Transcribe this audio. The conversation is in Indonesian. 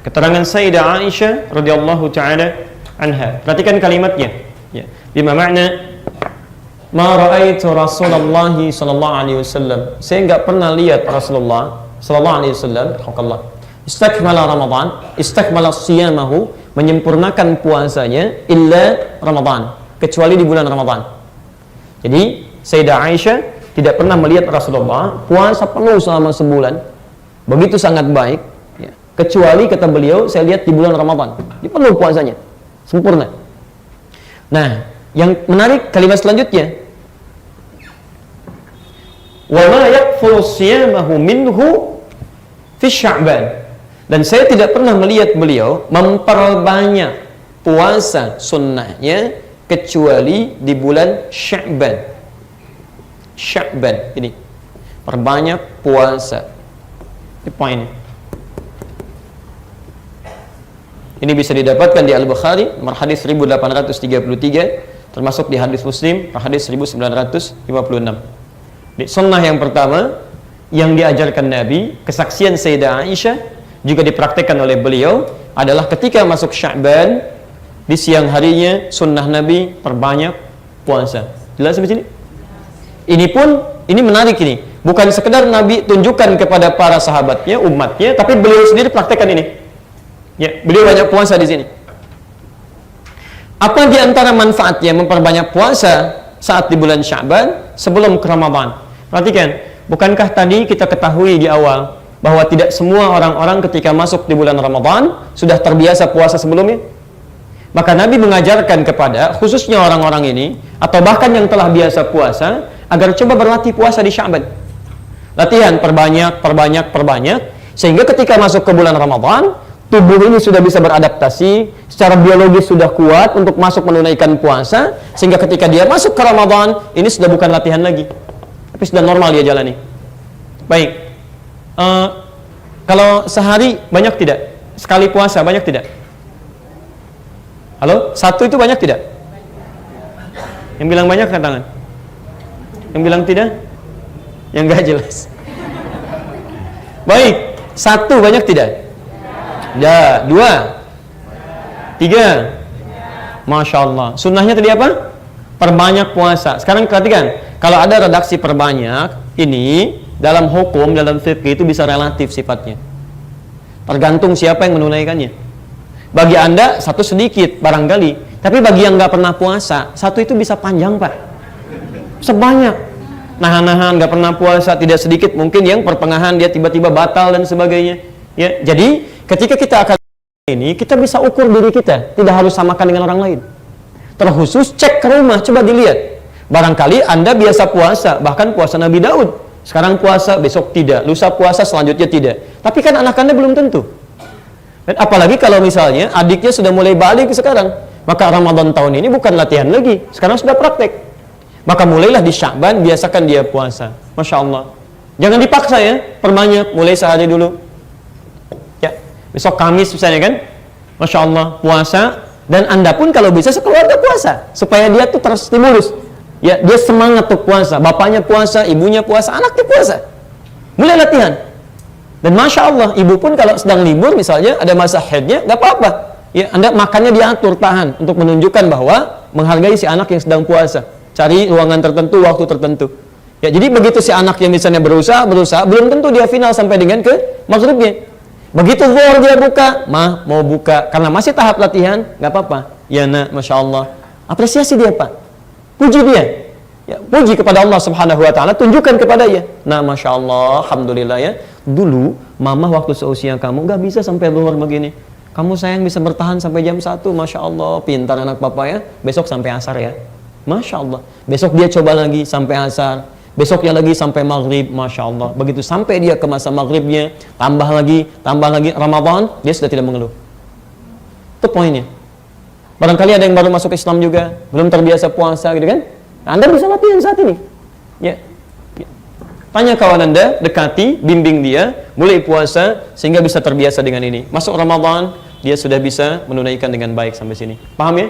Keterangan Sayyidah Aisyah radhiyallahu taala anha. Perhatikan kalimatnya. Ya. Bima makna ma ra'aitu Rasulullah sallallahu alaihi wasallam. Saya enggak pernah lihat Rasulullah sallallahu alaihi wasallam istakmala Ramadan, istakmala siyamahu, menyempurnakan puasanya illa Ramadan, kecuali di bulan Ramadan. Jadi Sayyidah Aisyah tidak pernah melihat Rasulullah puasa penuh selama sebulan, begitu sangat baik, ya. Kecuali kata beliau, saya lihat di bulan Ramadan, di penuh puasanya, sempurna. Nah, yang menarik kalimat selanjutnya, wa ma yakfuru siyamahu minhu fi Sya'ban. Dan saya tidak pernah melihat beliau memperbanyak puasa sunnahnya kecuali di bulan Sya'ban. Sya'ban ini perbanyak puasa. Ini poinnya. Ini bisa didapatkan di Al-Bukhari nomor hadis 1833, termasuk di hadis Muslim hadis 1956. Di sunnah yang pertama yang diajarkan Nabi, kesaksian Sayyidah Aisyah, juga dipraktikkan oleh beliau, adalah ketika masuk Sya'ban, di siang harinya sunnah Nabi perbanyak puasa. Jelas sampai sini? Ini menarik ini. Bukan sekedar Nabi tunjukkan kepada para sahabatnya, umatnya, tapi beliau sendiri praktekkan ini. Ya, beliau banyak puasa di sini. Apa di antara manfaatnya memperbanyak puasa saat di bulan Sya'ban sebelum ke Ramadan? Perhatikan, bukankah tadi kita ketahui di awal bahwa tidak semua orang-orang ketika masuk di bulan Ramadan sudah terbiasa puasa sebelumnya? Maka Nabi mengajarkan kepada khususnya orang-orang ini, atau bahkan yang telah biasa puasa, agar coba berlatih puasa di Sya'ban. Latihan perbanyak, sehingga ketika masuk ke bulan Ramadan, tubuh ini sudah bisa beradaptasi, secara biologis sudah kuat untuk masuk menunaikan puasa, sehingga ketika dia masuk ke Ramadan, ini sudah bukan latihan lagi, tapi sudah normal dia jalani. Baik, kalau sehari banyak tidak? Sekali puasa banyak tidak? Halo? Satu itu banyak tidak? Yang bilang banyak angkat tangan. Yang bilang tidak? Yang enggak jelas. Baik, satu banyak tidak? Ya, dua, tiga. Masya Allah. Sunnahnya tadi apa? Perbanyak puasa. Sekarang perhatikan, kalau ada redaksi perbanyak, ini dalam hukum, dalam fikih itu bisa relatif sifatnya. Tergantung siapa yang menunaikannya. Bagi Anda, satu sedikit barangkali. Tapi bagi yang nggak pernah puasa, satu itu bisa panjang, Pak. Sebanyak. Nahan-nahan, nggak pernah puasa, tidak sedikit. Mungkin yang pertengahan dia tiba-tiba batal dan sebagainya. Ya, jadi ketika kita akan ini, kita bisa ukur diri kita, tidak harus samakan dengan orang lain. Terkhusus cek ke rumah, coba dilihat. Barangkali Anda biasa puasa, bahkan puasa Nabi Daud. Sekarang puasa, besok tidak. Lusa puasa, selanjutnya tidak. Tapi kan anak Anda belum tentu. Dan apalagi kalau misalnya adiknya sudah mulai balik sekarang, maka Ramadan tahun ini bukan latihan lagi, sekarang sudah praktek. Maka mulailah di Sya'ban, biasakan dia puasa. Masya Allah. Jangan dipaksa ya, perbanyak, mulai sehari dulu. Besok Kamis misalnya kan, Masya Allah, puasa. Dan Anda pun kalau bisa sekeluarga puasa, supaya dia tuh terstimulus. Ya, dia semangat tuh puasa. Bapaknya puasa, ibunya puasa, anaknya puasa. Mulai latihan. Dan Masya Allah, ibu pun kalau sedang libur misalnya, ada masa haidnya, gak apa-apa. Ya, Anda makannya diatur, tahan, untuk menunjukkan bahwa menghargai si anak yang sedang puasa. Cari ruangan tertentu, waktu tertentu. Ya, jadi begitu si anak yang misalnya berusaha, belum tentu dia final sampai dengan ke maghribnya. Begitu zuhur dia buka, mau buka, karena masih tahap latihan, nggak apa-apa. Ya nak, Masya Allah. Apresiasi dia Pak, puji dia. Ya, puji kepada Allah Subhanahu Wa Taala, tunjukkan kepada dia. Nah, Masya Allah, Alhamdulillah ya. Dulu, mama waktu seusia kamu nggak bisa sampai zuhur begini. Kamu sayang bisa bertahan sampai jam 1, Masya Allah, pintar anak papa ya. Besok sampai asar ya, Masya Allah. Besok dia coba lagi sampai asar. Besoknya lagi sampai maghrib, Masya Allah. Begitu sampai dia ke masa maghribnya, tambah lagi, Ramadan, dia sudah tidak mengeluh. Itu poinnya. Barangkali ada yang baru masuk Islam juga, belum terbiasa puasa gitu kan. Anda bisa latihan saat ini. Ya. Tanya kawan Anda, dekati, bimbing dia, mulai puasa, sehingga bisa terbiasa dengan ini. Masuk Ramadan, dia sudah bisa menunaikan dengan baik sampai sini. Paham ya?